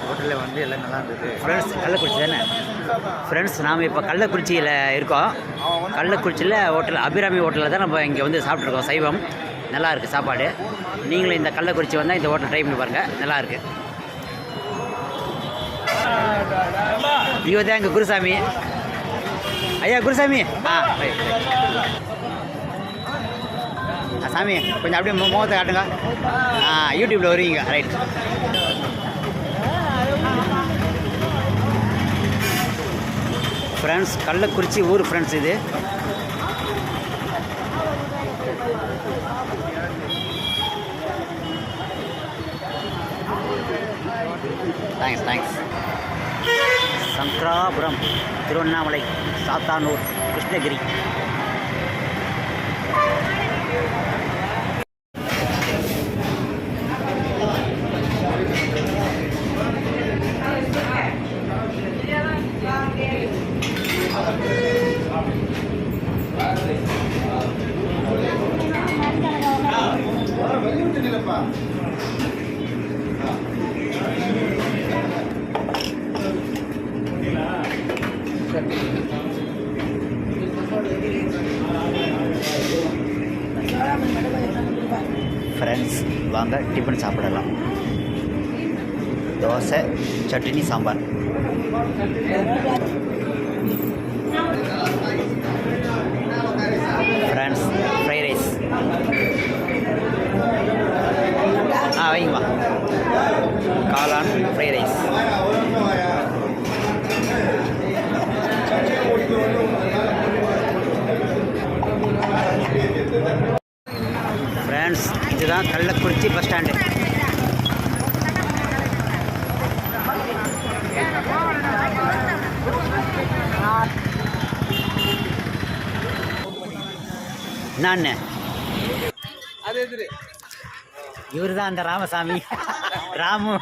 ஹோட்டலில் வந்து எல்லாம் நல்லா இருந்தது. ஃப்ரெண்ட்ஸ் கள்ளக்குறிச்சி தானே ஃப்ரெண்ட்ஸ், நாம் இப்போ கள்ளக்குறிச்சியில் இருக்கோம். கள்ளக்குறிச்சியில் ஹோட்டல் அபிராமி ஹோட்டலில் தான் நம்ம இங்கே வந்து சாப்பிட்ருக்கோம். சைவம் நல்லா இருக்குது சாப்பாடு. நீங்களும் இந்த கள்ளக்குறிச்சி வந்தால் இந்த ஹோட்டல் ட்ரை பண்ணி பாருங்கள், நல்லாயிருக்கு. இவர் தான் எங்கள் குருசாமி. ஐயா குருசாமி. சாமி கொஞ்சம் அப்படியே முகத்தை காட்டுங்க. யூடியூப்பில் வருவீங்க, ரைட். ஃப்ரெண்ட்ஸ் கள்ளக்குறிச்சி ஊர் ஃப்ரெண்ட்ஸ் இது. தேங்க்ஸ். சங்கராபுரம், திருவண்ணாமலை, சாத்தானூர், கிருஷ்ணகிரி. ஃப்ரெண்ட்ஸ் வாங்க டிஃபன் சாப்பிடலாம். Dosa, chutney, sambar. Friends fried rice. வைங்கம்மா. காளான் ஃப்ரைட் ரைஸ். ஃப்ரெண்ட்ஸ் இதுதான் கள்ளக்குறிச்சி பஸ் ஸ்டாண்டு. நான் இவர் தான் அந்த ராமசாமி. ராமு.